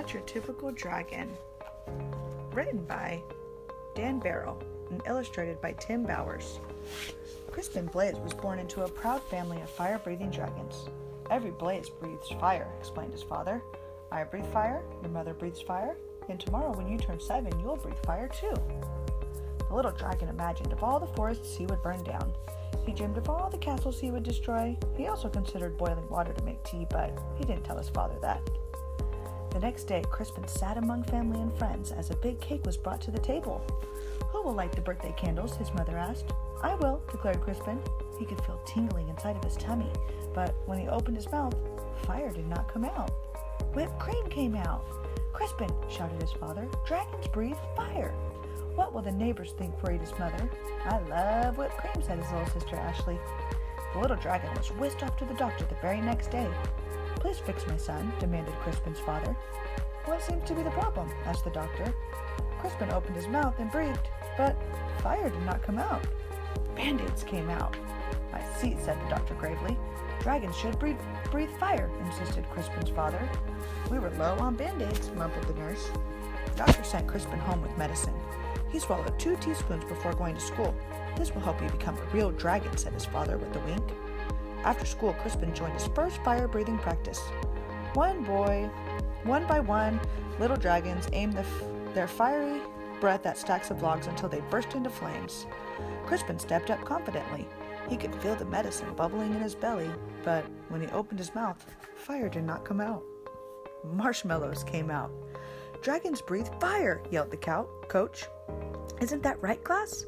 Not Your Typical Dragon. Written by Dan Barrow and illustrated by Tim Bowers. Crispin Blaze was born into a proud family of fire-breathing dragons. Every blaze breathes fire, explained his father. I breathe fire, your mother breathes fire, and tomorrow when you turn 7, you'll breathe fire too. The little dragon imagined of all the forests he would burn down. He dreamed of all the castles he would destroy. He also considered boiling water to make tea, but he didn't tell his father that. The next day, Crispin sat among family and friends as a big cake was brought to the table. Who will light the birthday candles? His mother asked. I will, declared Crispin. He could feel tingling inside of his tummy, but when he opened his mouth, fire did not come out. Whipped cream came out. Crispin, shouted his father, dragons breathe fire. What will the neighbors think? Worried his mother. I love whipped cream, said his little sister Ashley. The little dragon was whisked off to the doctor the very next day. Please fix my son, demanded Crispin's father. What seems to be the problem? Asked the doctor. Crispin opened his mouth and breathed, but fire did not come out. Band-aids came out. I see, said the doctor gravely. Dragons should breathe fire, insisted Crispin's father. We were low on band-aids, mumbled the nurse. The doctor sent Crispin home with medicine. He swallowed 2 teaspoons before going to school. This will help you become a real dragon, said his father with a wink. After school, Crispin joined his first fire-breathing practice. One by one, little dragons aimed their fiery breath at stacks of logs until they burst into flames. Crispin stepped up confidently. He could feel the medicine bubbling in his belly, but when he opened his mouth, fire did not come out. Marshmallows came out. Dragons breathe fire, yelled the coach. Isn't that right, class?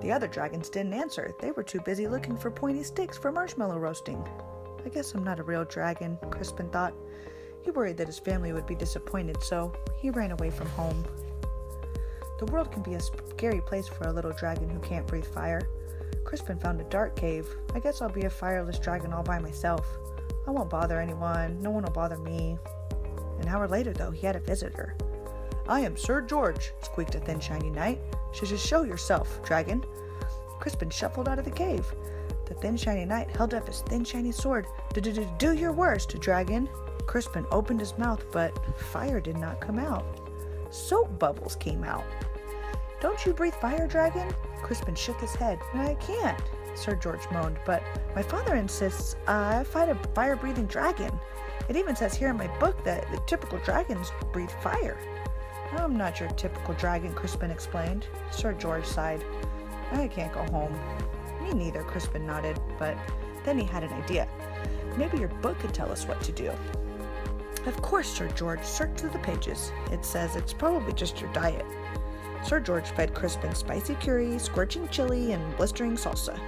The other dragons didn't answer. They were too busy looking for pointy sticks for marshmallow roasting. I guess I'm not a real dragon, Crispin thought. He worried that his family would be disappointed, so he ran away from home. The world can be a scary place for a little dragon who can't breathe fire. Crispin found a dark cave. I guess I'll be a fireless dragon all by myself. I won't bother anyone. No one will bother me. An hour later, though, he had a visitor. I am Sir George, squeaked a thin, shiny knight. Show yourself, dragon. Crispin shuffled out of the cave. The thin, shiny knight held up his thin, shiny sword. Do your worst, dragon. Crispin opened his mouth, but fire did not come out. Soap bubbles came out. Don't you breathe fire, dragon? Crispin shook his head. I can't, Sir George moaned, but my father insists I fight a fire-breathing dragon. It even says here in my book that the typical dragons breathe fire. I'm not your typical dragon, Crispin explained. Sir George sighed. I can't go home. Me neither, Crispin nodded, but then he had an idea. Maybe your book could tell us what to do. Of course, Sir George. Search through the pages. It says it's probably just your diet. Sir George fed Crispin spicy curry, scorching chili, and blistering salsa.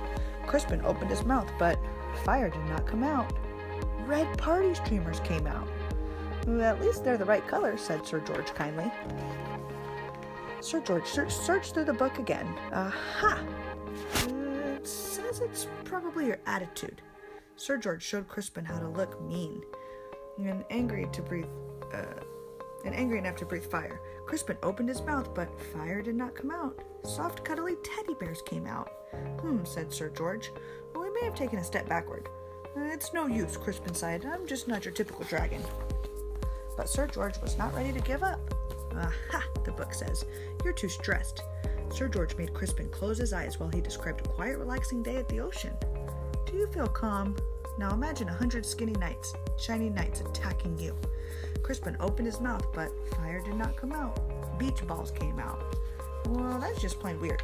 Crispin opened his mouth, but fire did not come out. Red party streamers came out. At least they're the right color, said Sir George kindly. Sir George searched through the book again. Aha! It says it's probably your attitude. Sir George showed Crispin how to look mean and angry enough to breathe fire. Crispin opened his mouth, but fire did not come out. Soft, cuddly teddy bears came out. Said Sir George. Well, we may have taken a step backward. It's no use, Crispin sighed. I'm just not your typical dragon. But Sir George was not ready to give up. Aha, the book says. You're too stressed. Sir George made Crispin close his eyes while he described a quiet, relaxing day at the ocean. Do you feel calm? Now imagine 100 shiny knights attacking you. Crispin opened his mouth, but fire did not come out. Beach balls came out. Well, that's just plain weird.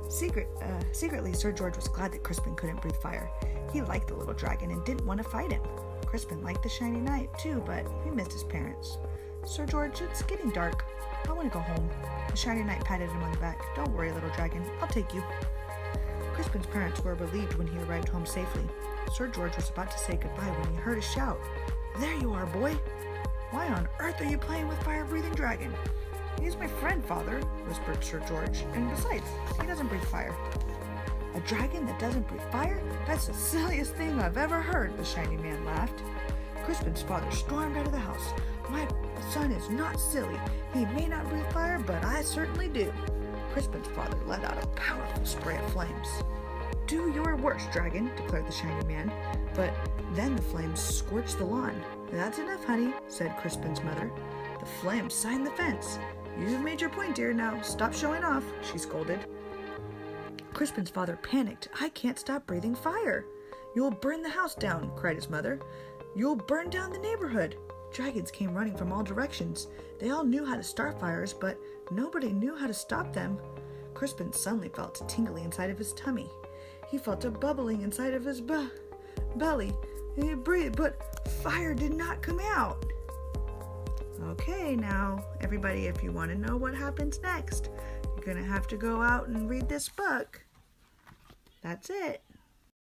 Secretly, Sir George was glad that Crispin couldn't breathe fire. He liked the little dragon and didn't want to fight him. Crispin liked the shiny knight, too, but he missed his parents. Sir George, it's getting dark. I want to go home. The shiny knight patted him on the back. Don't worry, little dragon. I'll take you. Crispin's parents were relieved when he arrived home safely. Sir George was about to say goodbye when he heard a shout. There you are, boy. Why on earth are you playing with fire-breathing dragon? He's my friend, father, whispered Sir George. And besides, he doesn't breathe fire. A dragon that doesn't breathe fire? That's the silliest thing I've ever heard, the shiny man laughed. Crispin's father stormed out of the house. My son is not silly. He may not breathe fire, but I certainly do. Crispin's father let out a powerful spray of flames. Do your worst, dragon, declared the shiny man. But then the flames scorched the lawn. That's enough, honey, said Crispin's mother. The flames signed the fence. You've made your point, dear. Now stop showing off, she scolded. Crispin's father panicked. I can't stop breathing fire. You'll burn the house down, cried his mother. You'll burn down the neighborhood. Dragons came running from all directions. They all knew how to start fires, but nobody knew how to stop them. Crispin suddenly felt a tingling inside of his tummy. He felt a bubbling inside of his belly. He breathed, but fire did not come out. Okay, now, everybody, if you want to know what happens next, you're going to have to go out and read this book. That's it.